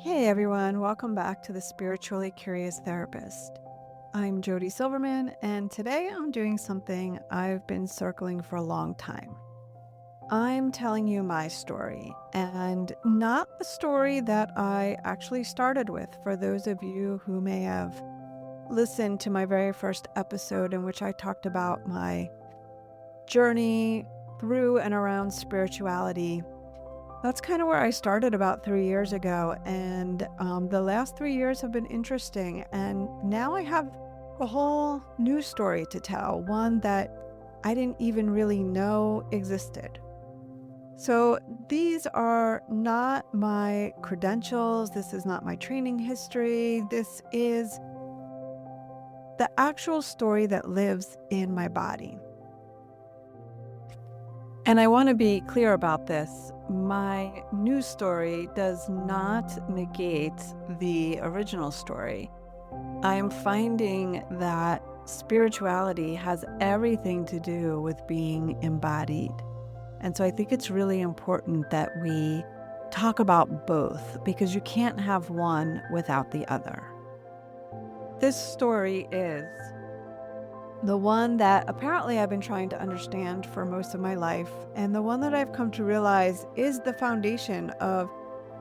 Hey everyone, welcome back to the Spiritually Curious Therapist. I'm Jody Silverman, and today I'm doing something I've been circling for a long time. I'm telling you my story, and not the story that I actually started with. For those of you who may have listened to my very first episode, in which I talked about my journey through and around spirituality. That's kind of where I started about 3 years ago, and the last 3 years have been interesting. And now I have a whole new story to tell, one that I didn't even really know existed. So these are not my credentials. This is not my training history. This is the actual story that lives in my body. And I want to be clear about this. My new story does not negate the original story. I am finding that spirituality has everything to do with being embodied. And so I think it's really important that we talk about both, because you can't have one without the other. This story is the one that apparently I've been trying to understand for most of my life, and the one that I've come to realize is the foundation of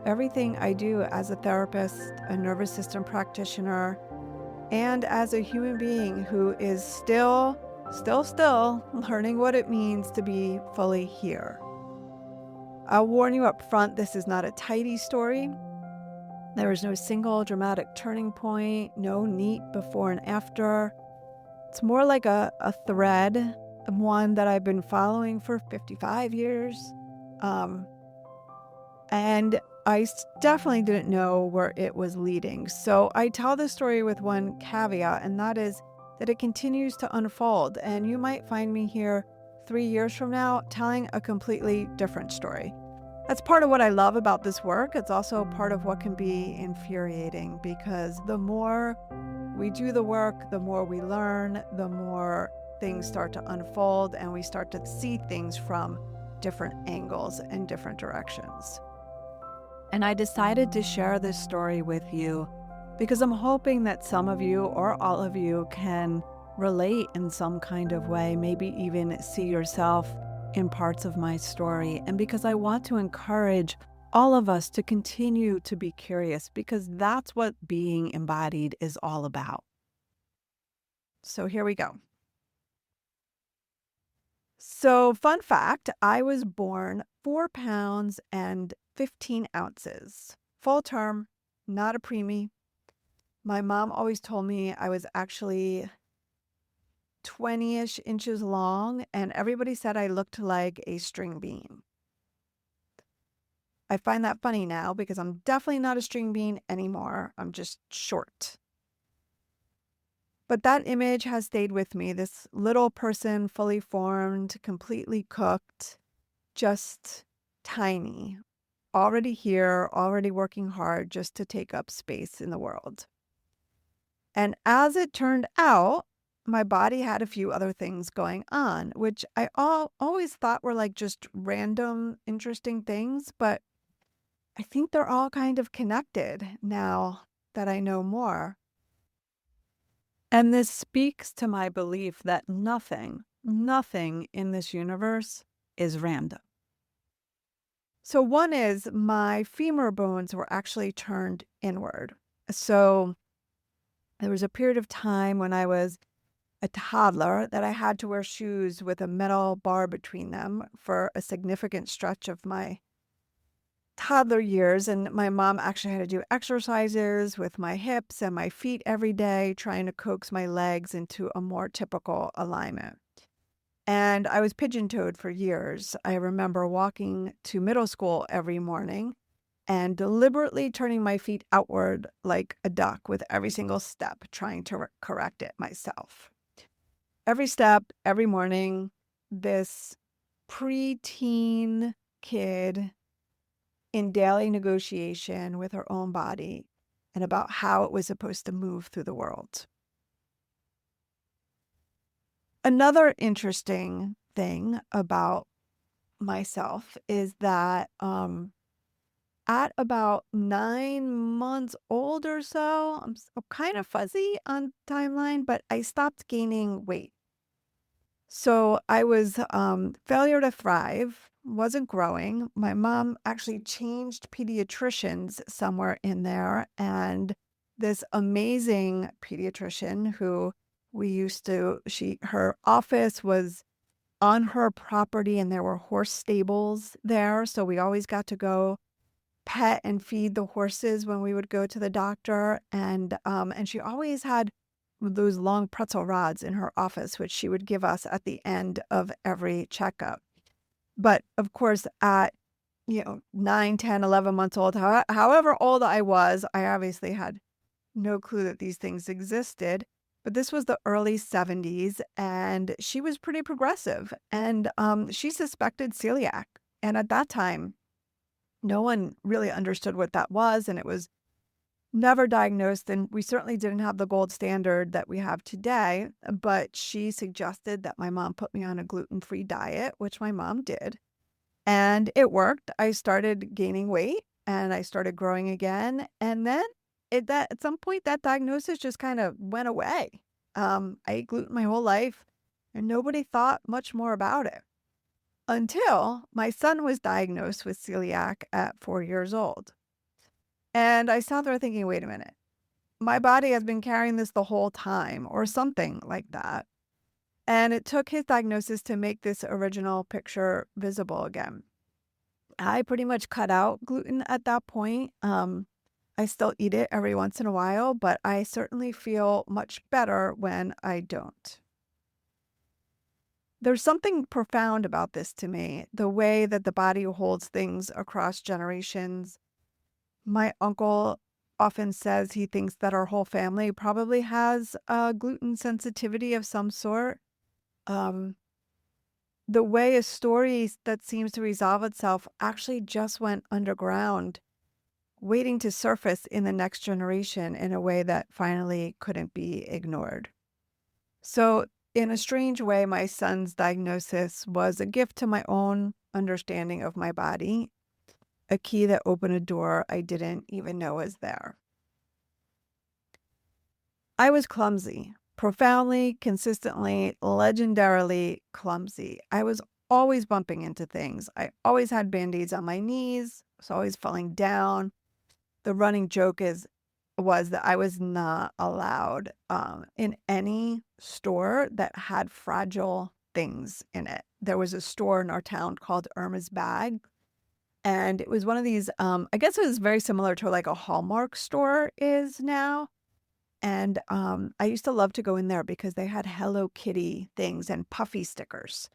everything I do as a therapist, a nervous system practitioner, and as a human being who is still learning what it means to be fully here. I'll warn you up front, this is not a tidy story. There is no single dramatic turning point, no neat before and after. It's more like a thread, one that I've been following for 55 years. And I definitely didn't know where it was leading. So I tell this story with one caveat, and that is that it continues to unfold. And you might find me here 3 years from now telling a completely different story. That's part of what I love about this work. It's also part of what can be infuriating, because the more we do the work, the more we learn, the more things start to unfold, and we start to see things from different angles and different directions. And I decided to share this story with you because I'm hoping that some of you or all of you can relate in some kind of way, maybe even see yourself in parts of my story. And because I want to encourage all of us to continue to be curious, because that's what being embodied is all about. So here we go. So, fun fact, I was born 4 pounds and 15 ounces. Full term, not a preemie. My mom always told me I was actually 20-ish inches long, and everybody said I looked like a string bean. I find that funny now because I'm definitely not a string bean anymore. I'm just short. But that image has stayed with me. This little person, fully formed, completely cooked, just tiny, already here, already working hard just to take up space in the world. And as it turned out, my body had a few other things going on, which I always thought were like just random, interesting things. But I think they're all kind of connected now that I know more. And this speaks to my belief that nothing in this universe is random. So one is my femur bones were actually turned inward. So there was a period of time when I was a toddler that I had to wear shoes with a metal bar between them for a significant stretch of my toddler years. And my mom actually had to do exercises with my hips and my feet every day, trying to coax my legs into a more typical alignment. And I was pigeon-toed for years. I remember walking to middle school every morning and deliberately turning my feet outward like a duck with every single step, trying to correct it myself. Every step, every morning, this preteen kid in daily negotiation with her own body and about how it was supposed to move through the world. Another interesting thing about myself is that at about 9 months old or so. I'm kind of fuzzy on timeline, but I stopped gaining weight. So I was failure to thrive, wasn't growing. My mom actually changed pediatricians somewhere in there, and this amazing pediatrician who we used to, her office was on her property and there were horse stables there. So we always got to go pet and feed the horses when we would go to the doctor. And she always had those long pretzel rods in her office, which she would give us at the end of every checkup. But of course, at 9, 10, 11 months old, however old I was, I obviously had no clue that these things existed. But this was the early 70s, and she was pretty progressive. And she suspected celiac. And at that time, no one really understood what that was, and it was never diagnosed. And we certainly didn't have the gold standard that we have today. But she suggested that my mom put me on a gluten-free diet, which my mom did. And it worked. I started gaining weight and I started growing again. And then at some point, that diagnosis just kind of went away. I ate gluten my whole life and nobody thought much more about it until my son was diagnosed with celiac at 4 years old. And I sat there thinking, wait a minute, my body has been carrying this the whole time or something like that. And it took his diagnosis to make this original picture visible again. I pretty much cut out gluten at that point. I still eat it every once in a while, but I certainly feel much better when I don't. There's something profound about this to me, the way that the body holds things across generations. My uncle often says he thinks that our whole family probably has a gluten sensitivity of some sort. Um, the way a story that seems to resolve itself actually just went underground, waiting to surface in the next generation in a way that finally couldn't be ignored. So, in a strange way, my son's diagnosis was a gift to my own understanding of my body, a key that opened a door I didn't even know was there. I was clumsy, profoundly, consistently, legendarily clumsy. I was always bumping into things. I always had band-aids on my knees, was always falling down. The running joke was that I was not allowed in any store that had fragile things in it. There was a store in our town called Irma's Bag, and it was one of these, I guess it was very similar to like a Hallmark store is now. And I used to love to go in there because they had Hello Kitty things and puffy stickers.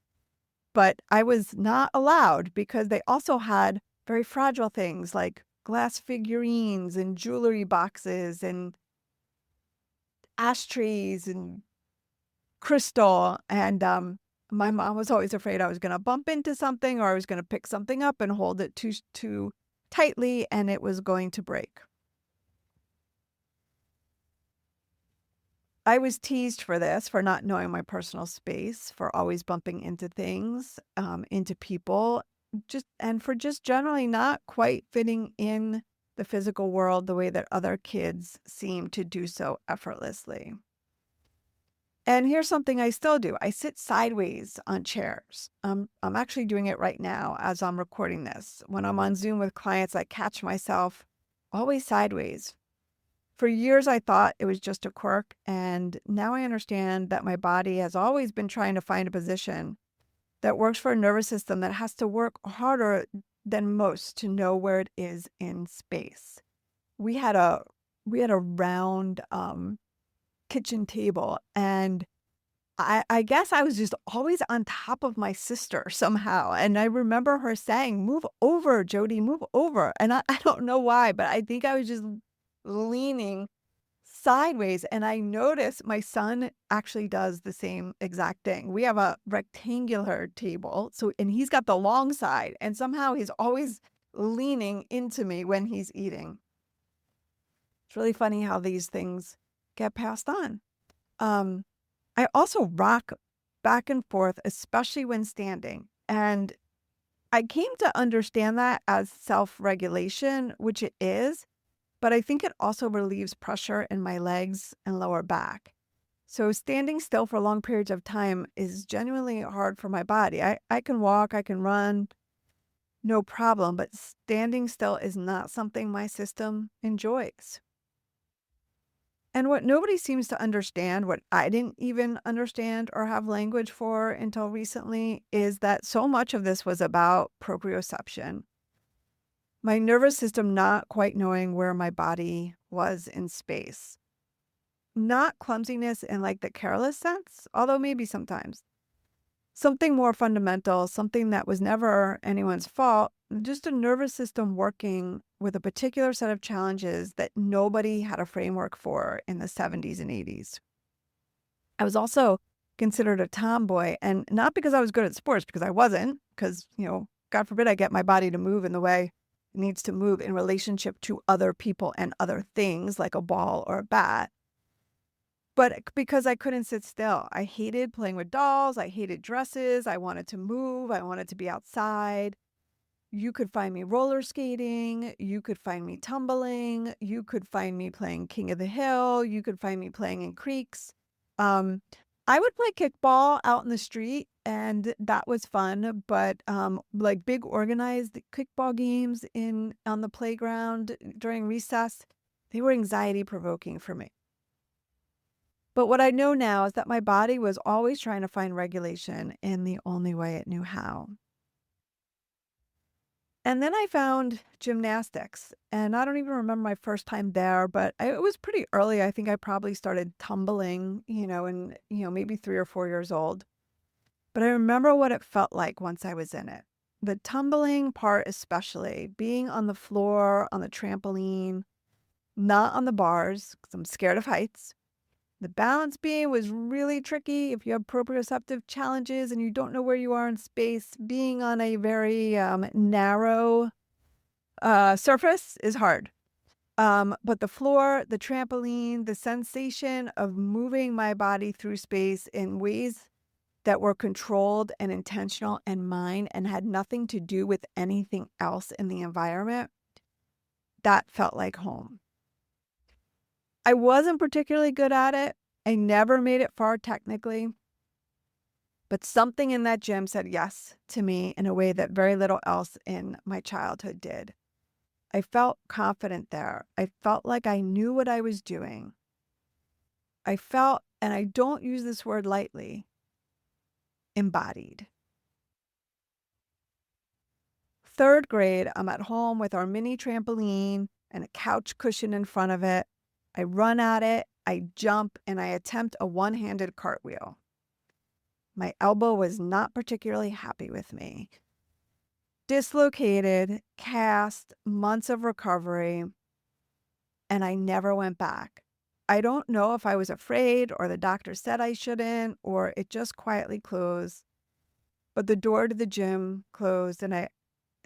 But I was not allowed because they also had very fragile things like glass figurines and jewelry boxes and ashtrays and crystal. And my mom was always afraid I was going to bump into something or I was going to pick something up and hold it too tightly and it was going to break. I was teased for this, for not knowing my personal space, for always bumping into things, into people, for just generally not quite fitting in the physical world the way that other kids seem to do so effortlessly. And here's something I still do. I sit sideways on chairs. I'm actually doing it right now as I'm recording this. When I'm on Zoom with clients, I catch myself always sideways. For years, I thought it was just a quirk, and now I understand that my body has always been trying to find a position that works for a nervous system that has to work harder than most to know where it is in space. We had a round kitchen table, and I guess I was just always on top of my sister somehow. And I remember her saying, "Move over, Jody, move over." And I don't know why, but I think I was just leaning sideways. And I noticed my son actually does the same exact thing. We have a rectangular table. And he's got the long side. And somehow he's always leaning into me when he's eating. It's really funny how these things get passed on. I also rock back and forth, especially when standing. And I came to understand that as self-regulation, which it is, but I think it also relieves pressure in my legs and lower back. So standing still for long periods of time is genuinely hard for my body. I can walk, I can run, no problem, but standing still is not something my system enjoys. And what nobody seems to understand, what I didn't even understand or have language for until recently, is that so much of this was about proprioception. My nervous system not quite knowing where my body was in space. Not clumsiness in like the careless sense, although maybe sometimes. Something more fundamental, something that was never anyone's fault, just a nervous system working with a particular set of challenges that nobody had a framework for in the 70s and 80s. I was also considered a tomboy, and not because I was good at sports, because I wasn't, because, God forbid I get my body to move in the way it needs to move in relationship to other people and other things like a ball or a bat. But because I couldn't sit still. I hated playing with dolls. I hated dresses. I wanted to move. I wanted to be outside. You could find me roller skating. You could find me tumbling. You could find me playing King of the Hill. You could find me playing in creeks. Um, I would play kickball out in the street, and that was fun. But like big organized kickball games on the playground during recess, they were anxiety provoking for me. But what I know now is that my body was always trying to find regulation in the only way it knew how. And then I found gymnastics, and I don't even remember my first time there, but it was pretty early. I think I probably started tumbling, and, maybe 3 or 4 years old. But I remember what it felt like once I was in it. The tumbling part, especially being on the floor, on the trampoline, not on the bars, because I'm scared of heights. The balance beam was really tricky if you have proprioceptive challenges and you don't know where you are in space. Being on a very narrow surface is hard. But the floor, the trampoline, the sensation of moving my body through space in ways that were controlled and intentional and mine and had nothing to do with anything else in the environment, that felt like home. I wasn't particularly good at it. I never made it far technically, but something in that gym said yes to me in a way that very little else in my childhood did. I felt confident there. I felt like I knew what I was doing. I felt, and I don't use this word lightly, embodied. 3rd grade, I'm at home with our mini trampoline and a couch cushion in front of it. I run at it, I jump, and I attempt a one-handed cartwheel. My elbow was not particularly happy with me. Dislocated, cast, months of recovery, and I never went back. I don't know if I was afraid or the doctor said I shouldn't or it just quietly closed, but the door to the gym closed and I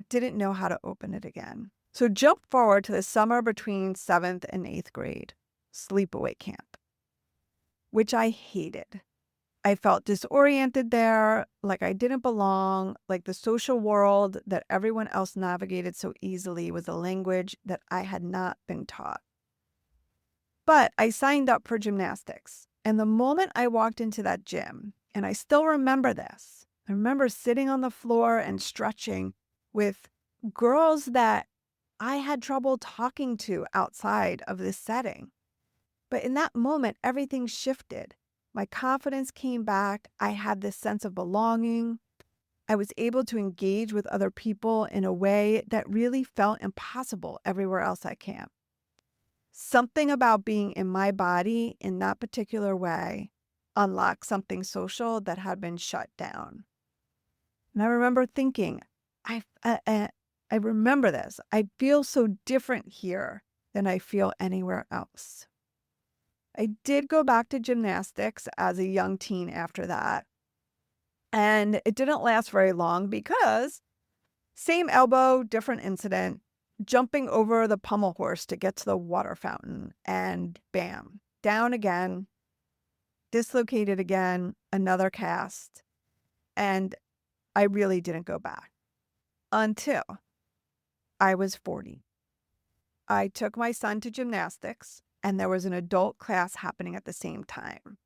didn't know how to open it again. So jump forward to the summer between 7th and 8th grade, sleepaway camp, which I hated. I felt disoriented there, like I didn't belong, like the social world that everyone else navigated so easily was a language that I had not been taught. But I signed up for gymnastics. And the moment I walked into that gym, and I still remember this, I remember sitting on the floor and stretching with girls that I had trouble talking to outside of this setting. But in that moment, everything shifted. My confidence came back. I had this sense of belonging. I was able to engage with other people in a way that really felt impossible everywhere else I can. Something about being in my body in that particular way unlocked something social that had been shut down. And I remember thinking, I remember this. I feel so different here than I feel anywhere else. I did go back to gymnastics as a young teen after that. And it didn't last very long because same elbow, different incident, jumping over the pommel horse to get to the water fountain and bam, down again, dislocated again, another cast. And I really didn't go back. until I was 40. I took my son to gymnastics, and there was an adult class happening at the same time.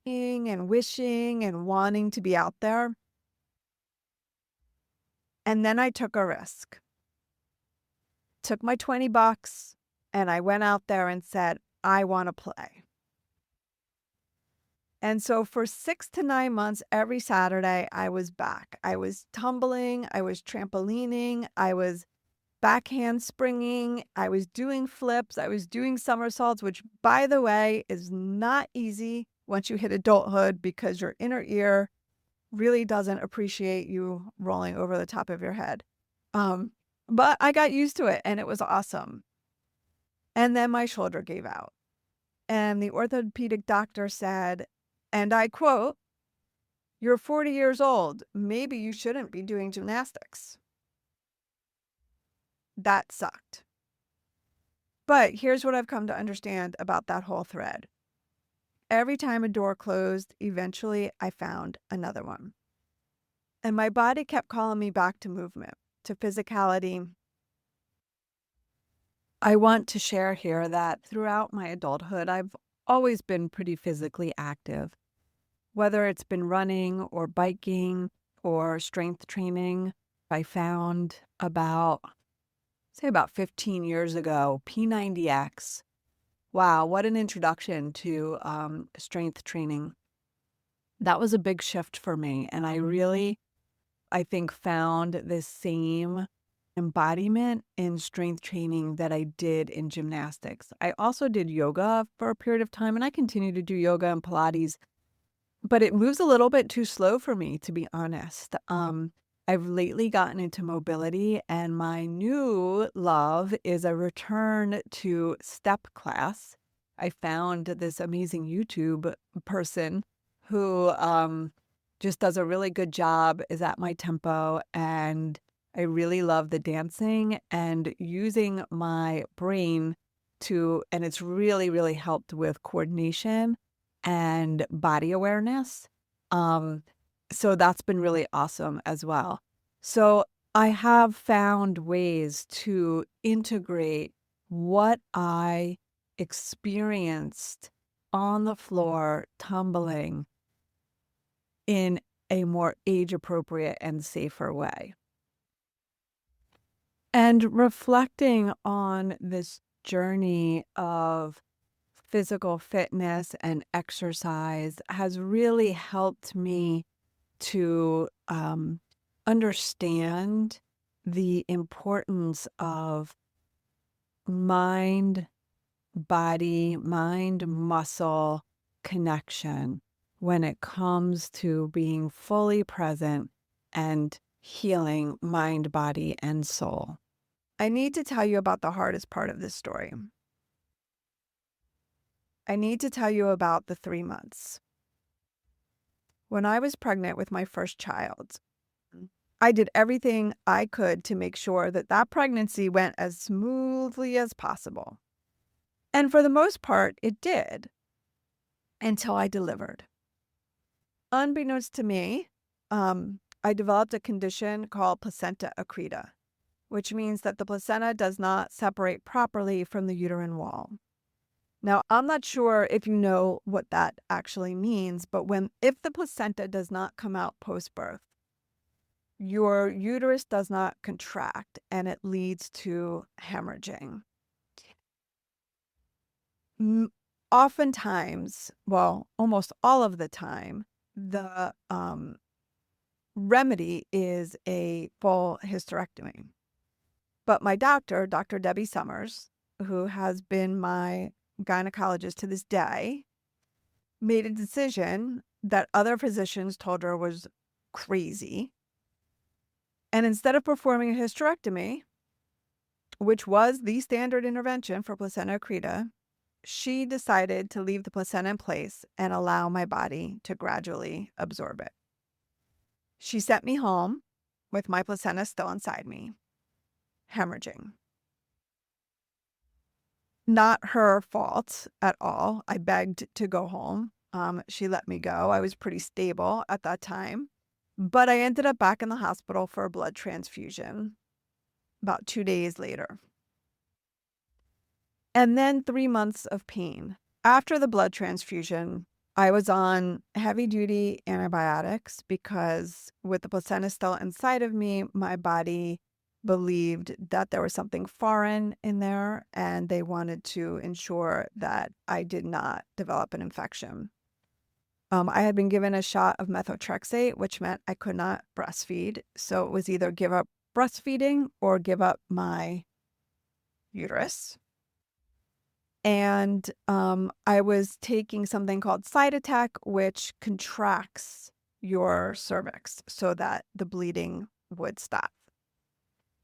And wishing and wanting to be out there. And then I took a risk. Took my $20 and I went out there and said, I want to play. And so for 6 to 9 months, every Saturday, I was back. I was tumbling, I was trampolining, I was backhand springing, I was doing flips, I was doing somersaults, which, by the way, is not easy once you hit adulthood because your inner ear really doesn't appreciate you rolling over the top of your head. But I got used to it and it was awesome. And then my shoulder gave out. And the orthopedic doctor said, and I quote, "You're 40 years old. Maybe you shouldn't be doing gymnastics." That sucked. But here's what I've come to understand about that whole thread. Every time a door closed, eventually I found another one. And my body kept calling me back to movement, to physicality. I want to share here that throughout my adulthood, I've always been pretty physically active, whether it's been running or biking or strength training. I found about 15 years ago, P90X. Wow, what an introduction to strength training. That was a big shift for me. And I really, I think, found this same embodiment in strength training that I did in gymnastics. I also did yoga for a period of time, and I continue to do yoga and Pilates, but it moves a little bit too slow for me, to be honest. I've lately gotten into mobility, and my new love is a return to step class. I found this amazing YouTube person who just does a really good job, is at my tempo, and I really love the dancing and using my brain to, and it's really, really helped with coordination and body awareness. So that's been really awesome as well. So I have found ways to integrate what I experienced on the floor tumbling in a more age-appropriate and safer way. And reflecting on this journey of physical fitness and exercise has really helped me to understand the importance of mind, body, mind, muscle connection when it comes to being fully present and healing mind, body, and soul. I need to tell you about the hardest part of this story. I need to tell you about the 3 months. When I was pregnant with my first child, I did everything I could to make sure that that pregnancy went as smoothly as possible. And for the most part, it did, until I delivered. Unbeknownst to me, I developed a condition called placenta accreta, which means that the placenta does not separate properly from the uterine wall. Now, I'm not sure if you know what that actually means, but if the placenta does not come out post-birth, your uterus does not contract and it leads to hemorrhaging. Oftentimes, well, almost all of the time, the remedy is a full hysterectomy. But my doctor, Dr. Debbie Summers, who has been my gynecologist to this day, made a decision that other physicians told her was crazy. And instead of performing a hysterectomy, which was the standard intervention for placenta accreta, she decided to leave the placenta in place and allow my body to gradually absorb it. She sent me home with my placenta still inside me, hemorrhaging. Not her fault at all. I begged to go home. She let me go. I was pretty stable at that time. But I ended up back in the hospital for a blood transfusion about 2 days later. And then 3 months of pain. After the blood transfusion, I was on heavy-duty antibiotics because with the placenta still inside of me, my body believed that there was something foreign in there, and they wanted to ensure that I did not develop an infection. I had been given a shot of methotrexate, which meant I could not breastfeed. So it was either give up breastfeeding or give up my uterus. And I was taking something called Cytotec, which contracts your cervix so that the bleeding would stop.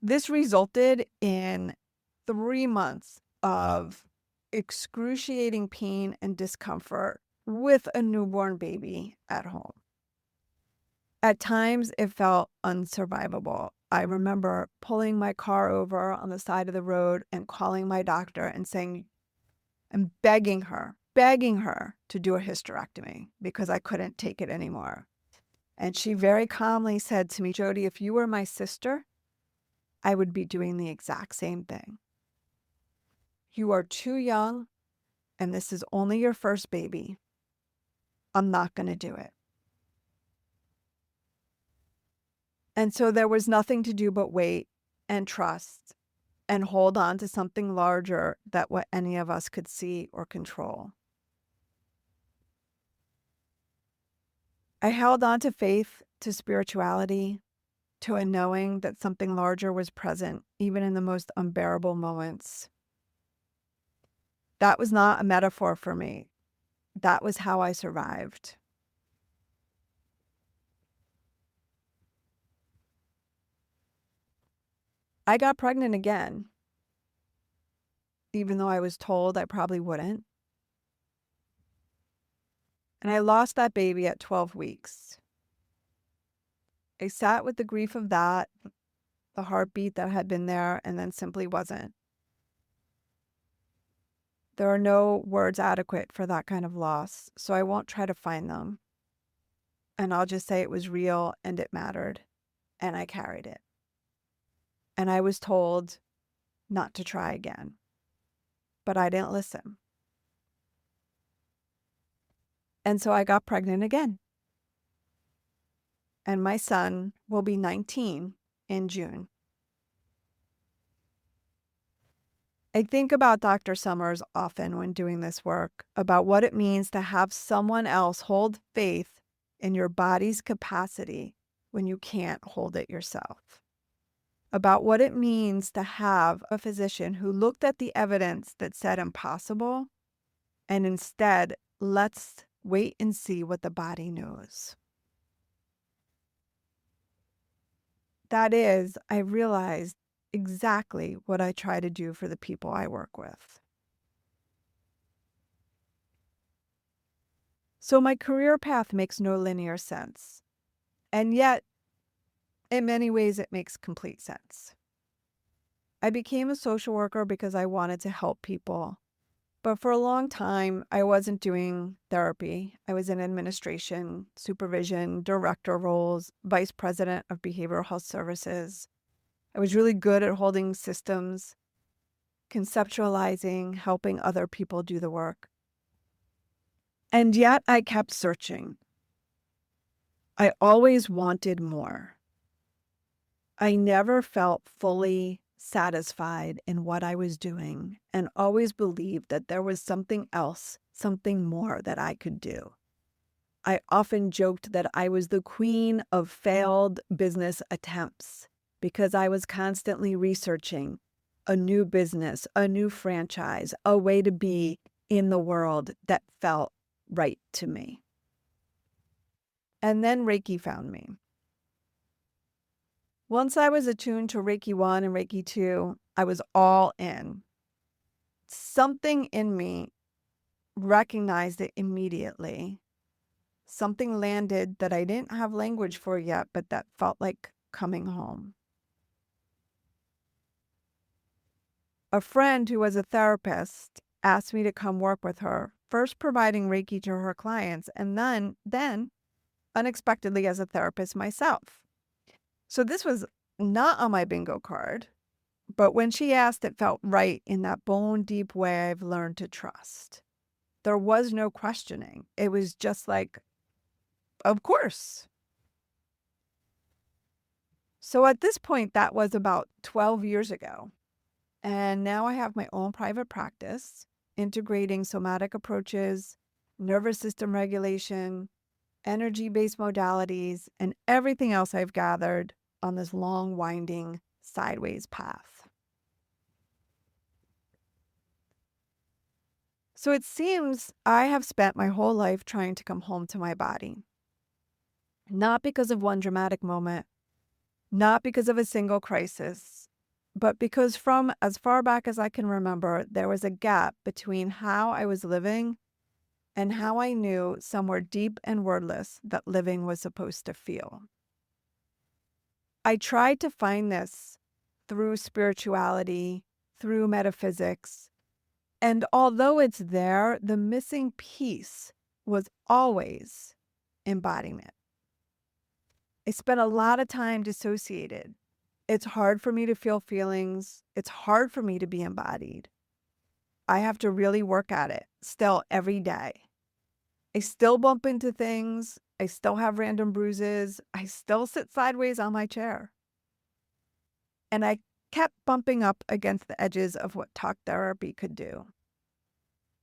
This resulted in 3 months of excruciating pain and discomfort with a newborn baby at home. At times, it felt unsurvivable. I remember pulling my car over on the side of the road and calling my doctor and saying, and begging her to do a hysterectomy because I couldn't take it anymore. And she very calmly said to me, Jody, if you were my sister, I would be doing the exact same thing. You are too young, and this is only your first baby. I'm not going to do it. And so there was nothing to do but wait and trust and hold on to something larger than what any of us could see or control. I held on to faith, to spirituality, to a knowing that something larger was present, even in the most unbearable moments. That was not a metaphor for me. That was how I survived. I got pregnant again, even though I was told I probably wouldn't. And I lost that baby at 12 weeks. I sat with the grief of that, the heartbeat that had been there and then simply wasn't. There are no words adequate for that kind of loss, so I won't try to find them. And I'll just say it was real and it mattered, and I carried it. And I was told not to try again, but I didn't listen. And so I got pregnant again. And my son will be 19 in June. I think about Dr. Summers often when doing this work, about what it means to have someone else hold faith in your body's capacity when you can't hold it yourself. About what it means to have a physician who looked at the evidence that said impossible and instead, let's wait and see what the body knows. That is, I realized exactly what I try to do for the people I work with. So my career path makes no linear sense. And yet, in many ways, it makes complete sense. I became a social worker because I wanted to help people. But for a long time, I wasn't doing therapy. I was in administration, supervision, director roles, vice president of behavioral health services. I was really good at holding systems, conceptualizing, helping other people do the work. And yet I kept searching. I always wanted more. I never felt fully satisfied in what I was doing and always believed that there was something else, something more that I could do. I often joked that I was the queen of failed business attempts because I was constantly researching a new business, a new franchise, a way to be in the world that felt right to me. And then Reiki found me. Once I was attuned to Reiki 1 and Reiki 2, I was all in. Something in me recognized it immediately. Something landed that I didn't have language for yet, but that felt like coming home. A friend who was a therapist asked me to come work with her, first providing Reiki to her clients, and then unexpectedly as a therapist myself. So this was not on my bingo card, but when she asked, it felt right in that bone deep way I've learned to trust. There was no questioning. It was just like, of course. So at this point, that was about 12 years ago. And now I have my own private practice, integrating somatic approaches, nervous system regulation, energy-based modalities, and everything else I've gathered on this long, winding, sideways path. So it seems I have spent my whole life trying to come home to my body. Not because of one dramatic moment, not because of a single crisis, but because from as far back as I can remember, there was a gap between how I was living and how I knew somewhere deep and wordless that living was supposed to feel. I tried to find this through spirituality, through metaphysics, and although it's there, the missing piece was always embodiment. I spent a lot of time dissociated. It's hard for me to feel feelings. It's hard for me to be embodied. I have to really work at it still every day. I still bump into things. I still have random bruises. I still sit sideways on my chair. And I kept bumping up against the edges of what talk therapy could do.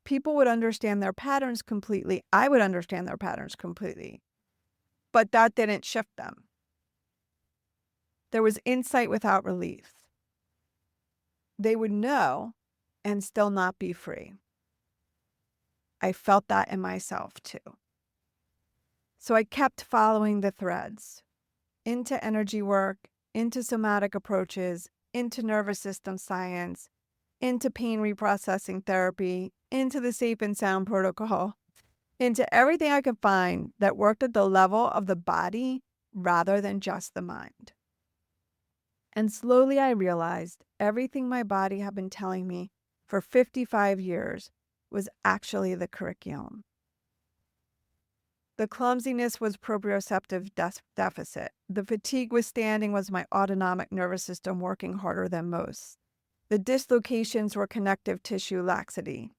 People would understand their patterns completely. I would understand their patterns completely. But that didn't shift them. There was insight without relief. They would know and still not be free. I felt that in myself too. So I kept following the threads into energy work, into somatic approaches, into nervous system science, into pain reprocessing therapy, into the safe and sound protocol, into everything I could find that worked at the level of the body rather than just the mind. And slowly I realized everything my body had been telling me for 55 years was actually the curriculum. The clumsiness was proprioceptive deficit. The fatigue withstanding was my autonomic nervous system working harder than most. The dislocations were connective tissue laxity.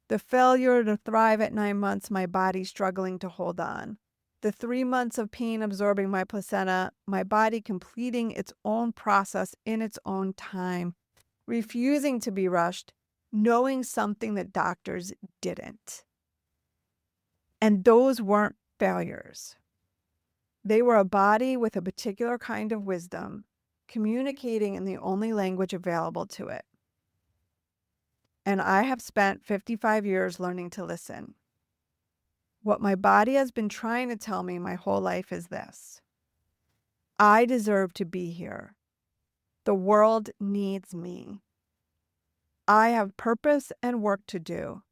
The failure to thrive at 9 months, my body struggling to hold on. The 3 months of pain absorbing my placenta, my body completing its own process in its own time, refusing to be rushed, knowing something that doctors didn't. And those weren't failures. They were a body with a particular kind of wisdom, communicating in the only language available to it. And I have spent 55 years learning to listen. What my body has been trying to tell me my whole life is this: I deserve to be here. The world needs me. I have purpose and work to do,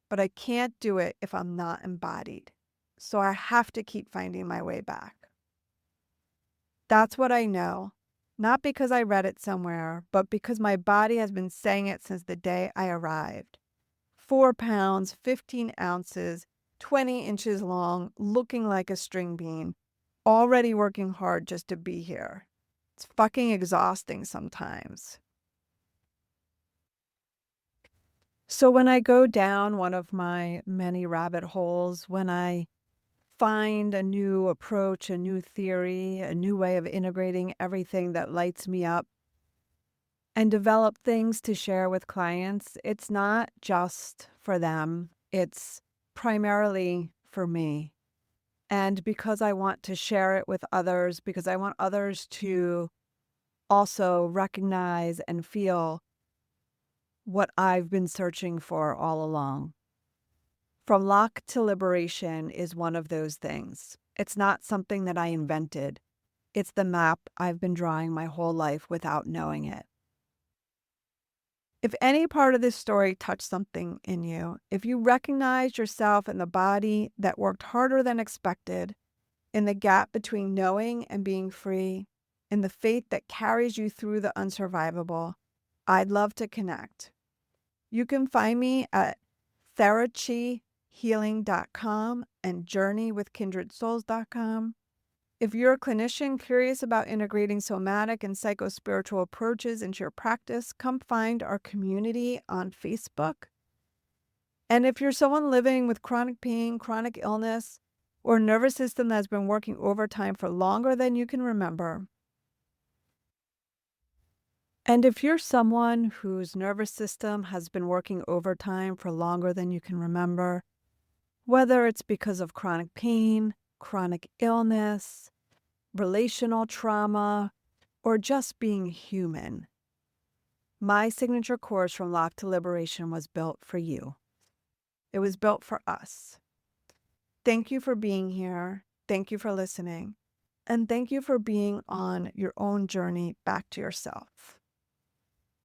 but I can't do it if I'm not embodied. So I have to keep finding my way back. That's what I know, not because I read it somewhere, but because my body has been saying it since the day I arrived. 4 pounds, 15 ounces, 20 inches long, looking like a string bean, already working hard just to be here. It's fucking exhausting sometimes. So when I go down one of my many rabbit holes, when I find a new approach, a new theory, a new way of integrating everything that lights me up, and develop things to share with clients, it's not just for them. It's primarily for me. And because I want to share it with others, because I want others to also recognize and feel what I've been searching for all along. From lock to liberation is one of those things. It's not something that I invented. It's the map I've been drawing my whole life without knowing it. If any part of this story touched something in you, if you recognized yourself in the body that worked harder than expected, in the gap between knowing and being free, in the faith that carries you through the unsurvivable, I'd love to connect. You can find me at therachihealing.com and journeywithkindredsouls.com. If you're a clinician curious about integrating somatic and psychospiritual approaches into your practice, come find our community on Facebook. And if you're someone living with chronic pain, chronic illness, or a nervous system that's been working overtime for longer than you can remember, and if you're someone whose nervous system has been working overtime for longer than you can remember, whether it's because of chronic pain, chronic illness, relational trauma, or just being human, my signature course from Lock to Liberation was built for you. It was built for us. Thank you for being here. Thank you for listening. And thank you for being on your own journey back to yourself.